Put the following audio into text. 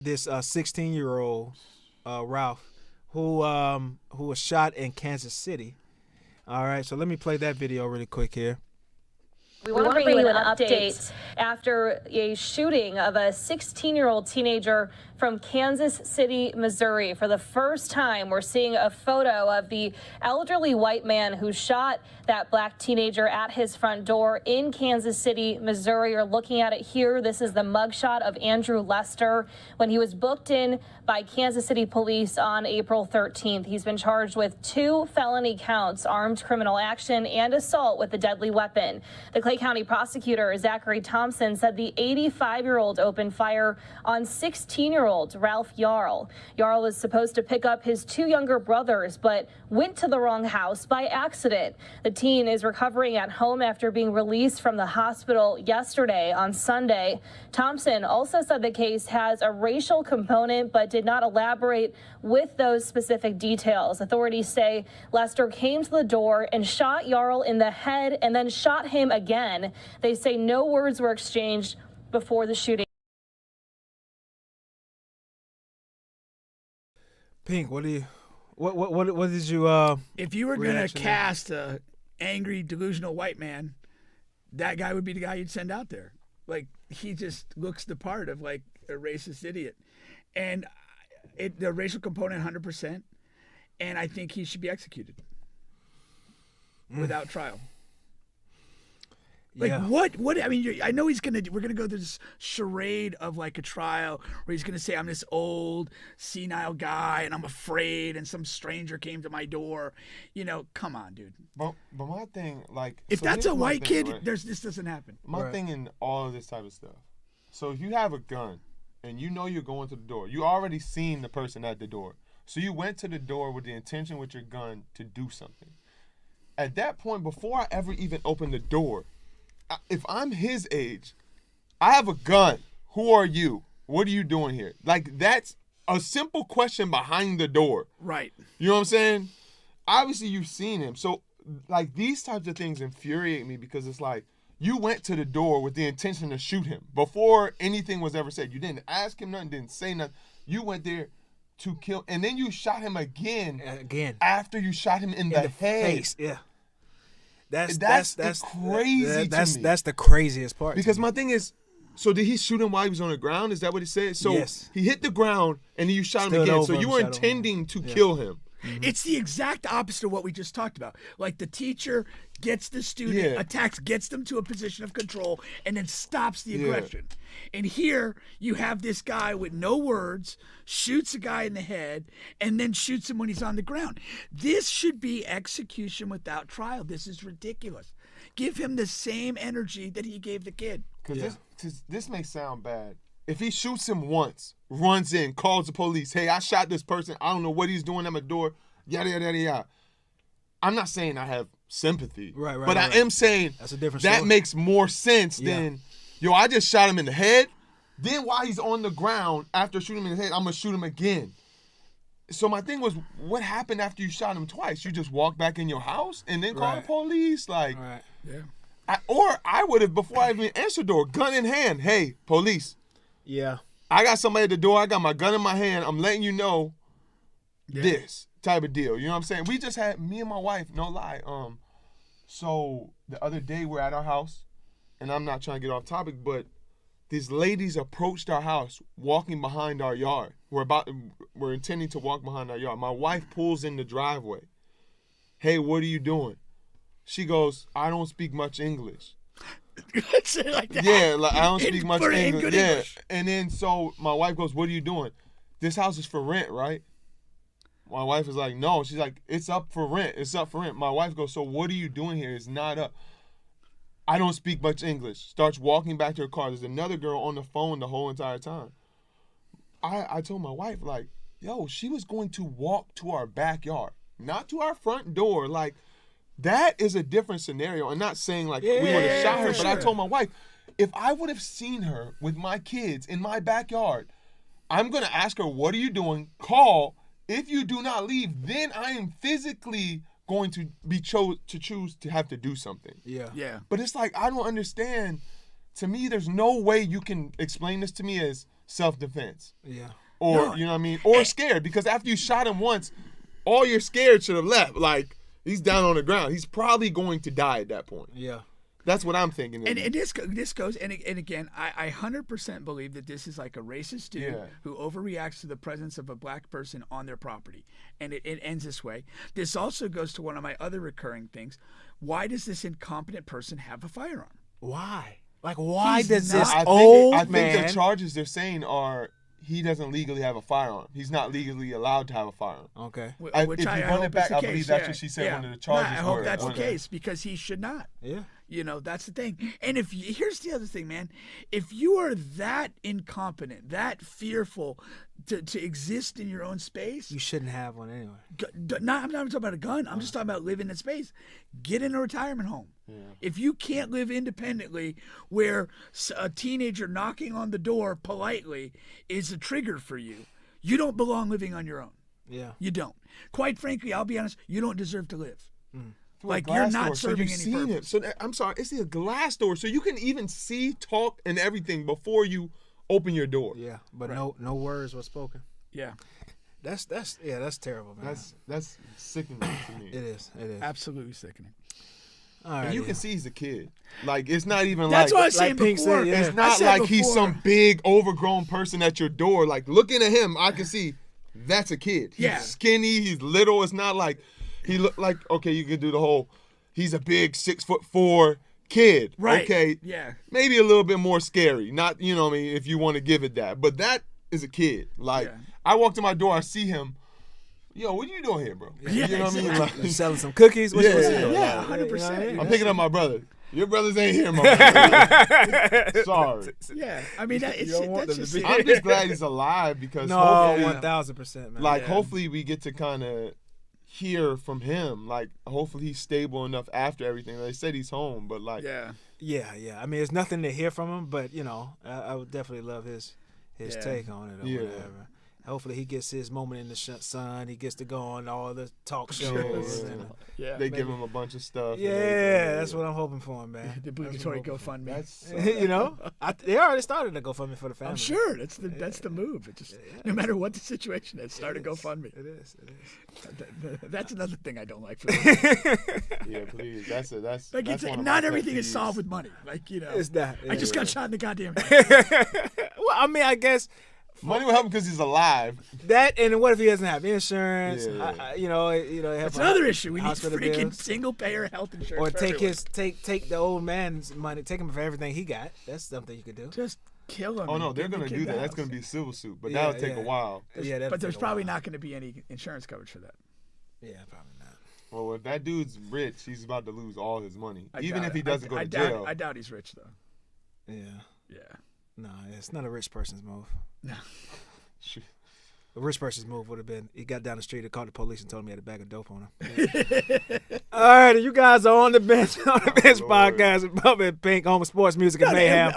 this 16-year-old Ralph who was shot in Kansas City. All right, so let me play that video really quick here. We want to bring you an update after a shooting of a 16-year-old teenager from Kansas City, Missouri. For the first time, we're seeing a photo of the elderly white man who shot that black teenager at his front door in Kansas City, Missouri. You're looking at it here. This is the mugshot of Andrew Lester when he was booked in by Kansas City police on April 13th. He's been charged with 2 felony counts, armed criminal action and assault with a deadly weapon. The Clay County prosecutor, Zachary Thompson, said the 85-year-old opened fire on 16-year-old Ralph Yarl. Yarl was supposed to pick up his 2 younger brothers, but went to the wrong house by accident. The teen is recovering at home after being released from the hospital yesterday on Sunday. Thompson also said the case has a racial component, but did not elaborate with those specific details. Authorities say Lester came to the door and shot Yarl in the head and then shot him again. They say no words were exchanged before the shooting. Pink, what did you If you were gonna reaction there? cast a angry, delusional white man, that guy would be the guy you'd send out there. Like, he just looks the part of like a racist idiot, and the racial component 100%, and I think he should be executed without trial. Like, Yeah. what? I mean, I know we're gonna go through this charade of like a trial where he's gonna say I'm this old senile guy and I'm afraid and some stranger came to my door. You know, come on, dude. But my thing, like, If so that's here's a my white thing, kid, right? this doesn't happen. My Right. thing in all of this type of stuff. So if you have a gun and you know you're going to the door, you already seen the person at the door. So you went to the door with the intention with your gun to do something. At that point, before I ever even opened the door, if I'm his age, I have a gun. Who are you? What are you doing here? Like, that's a simple question behind the door. Right. You know what I'm saying? Obviously, you've seen him. So, like, these types of things infuriate me because it's like, you went to the door with the intention to shoot him before anything was ever said. You didn't ask him nothing, didn't say nothing. You went there to kill, and then you shot him again after you shot him in the head. face. Yeah. That's crazy to me. That's the craziest part. Because to me. my thing is, so did he shoot him while he was on the ground? Is that what he said? So Yes. he hit the ground and then you shot him Stood again. over So him, you were shot him. intending to kill him. It's the exact opposite of what we just talked about. Like, the teacher gets the student, Yeah. attacks, gets them to a position of control, and then stops the Yeah. aggression. And here you have this guy with no words, shoots a guy in the head, and then shoots him when he's on the ground. This should be execution without trial. This is ridiculous. Give him the same energy that he gave the kid. Because this may sound bad. If he shoots him once, runs in, calls the police, hey, I shot this person, I don't know what he's doing at my door, yada, yada, yada, yada. I'm not saying I have sympathy. Right, but I am saying That's a different that story. makes more sense Yeah. than, yo, I just shot him in the head. Then while he's on the ground, after shooting him in the head, I'm going to shoot him again. So my thing was, what happened after you shot him twice? You just walk back in your house and then call the Right. police? Like, Right. Yeah. I would have, before I even answered the door, gun in hand, hey, police. Yeah. I got somebody at the door. I got my gun in my hand. I'm letting you know Yeah. this type of deal. You know what I'm saying? We just had, me and my wife, no lie. So the other day we're at our house, and I'm not trying to get off topic, but these ladies approached our house walking behind our yard. We're intending to walk behind our yard. My wife pulls in the driveway. Hey, what are you doing? She goes, I don't speak much English. Say it like that. Yeah, like, I don't speak much in English. good Yeah. English. And then so my wife goes, what are you doing? This house is for rent, right? My wife is like, no. She's like, it's up for rent. It's up for rent. My wife goes, so what are you doing here? It's not up. I don't speak much English. Starts walking back to her car. There's another girl on the phone the whole entire time. I told my wife, like, yo, she was going to walk to our backyard, not to our front door. Like, that is a different scenario. I'm not saying like we would have shot her, for but I sure. told my wife, if I would have seen her with my kids in my backyard, I'm going to ask her, what are you doing? Call. If you do not leave, then I am physically going to be choose to have to do something. Yeah. Yeah. But it's like, I don't understand. to me, there's no way you can explain this to me as self-defense. Yeah. Or, No. you know what I mean? Or scared, because after you shot him once, all your scared should have left. Like, he's down on the ground. He's probably going to die at that point. Yeah. That's what I'm thinking. And this goes, and again, I 100% believe that this is like a racist dude Yeah. who overreacts to the presence of a black person on their property. And it ends this way. This also goes to one of my other recurring things. Why does this incompetent person have a firearm? Why? Like, why He's does not- this I old think man? the charges they're saying are he doesn't legally have a firearm. He's not legally allowed to have a firearm. Okay. Which If you run hope it back, is the I believe case, that's yeah, what she said yeah. one of the charges I hope were, that's the wasn't it? case because he should not. Yeah. You know, that's the thing. And here's the other thing, man. If you are that incompetent, that fearful to exist in your own space, You shouldn't have one anyway. I'm not talking about a gun. I'm just talking about living in space. Get in a retirement home. If you can't live independently, where a teenager knocking on the door politely is a trigger for you, you don't belong living on your own. Yeah. You don't. Quite frankly, I'll be honest, you don't deserve to live. Through a Like, you're glass not door, serving so any you've seen purpose. it. So I'm sorry, it's a glass door, so you can even see, talk, and everything before you open your door. Yeah. But no words were spoken. Yeah, That's terrible, man. That's sickening to me. It is. absolutely sickening. All right. And you can see he's a kid. Like, it's not even That's like what I was saying Pink before. said, yeah. it's I not said like he's before. some big overgrown person at your door. Like, looking at him, I can see that's a kid. He's Yeah. skinny, he's little. It's not like he look like, okay, you could do the whole, he's a big 6'4" kid. Right. Okay. Yeah. Maybe a little bit more scary. Not, you know what I mean, if you want to give it that. But that is a kid. Like, Yeah. I walk to my door, I see him. Yo, what are you doing here, bro? Yeah, you know what I mean? exactly. Like, selling some cookies. What you Yeah, gonna yeah, sell? Yeah, Like, 100%. I'm picking up my brother. Your brothers ain't here, my brother. Sorry. Yeah, I mean, You don't want that's them just to be- it. I'm just glad he's alive because No, hopefully, 1000%, man. like, Yeah. hopefully we get to kind of hear from him. Like, hopefully he's stable enough after everything. They said he's home, but like, Yeah. Yeah. I mean, it's nothing to hear from him, but I would definitely love his Yeah. take on it or Yeah. whatever. Hopefully he gets his moment in the sun. He gets to go on all the talk shows. And, Yeah. they give him a bunch of stuff. and yeah, everything. that's what I'm hoping for him, man. The obligatory GoFundMe. That's You know, they already started a GoFundMe for the family. I'm sure that's the move. It just no matter what the situation is, start a GoFundMe. It is. That's another thing I don't like. For them. yeah, please. That's Like that's it's one of my not pet everything is peeves. solved with money. Like It's not. I just got shot in the goddamn head. Well, I mean, I guess Money will help him because he's alive. that, and what if he doesn't have insurance? Yeah. You know, That's another issue. We need hospital freaking bills. single payer health insurance. Or for take everyone. take the old man's money, take him for everything he got. That's something you could do. Just kill him. Oh no, and they're give the gonna kid do the that. That's house. gonna be a civil suit, but Yeah, that'll take yeah. a while. Yeah, But there's probably not going to be any insurance coverage for that. Yeah, probably not. Well, if that dude's rich, he's about to lose all his money, I even doubt if he it. doesn't go to doubt, jail. I doubt he's rich though. Yeah. Yeah. No, it's not a rich person's move. No. Shoot. A rich person's move would have been he got down the street and called the police and told him he had a bag of dope on him. All right, you guys are on the bench Lord. podcast with Bubba and Pink, home of sports, music, and No, mayhem.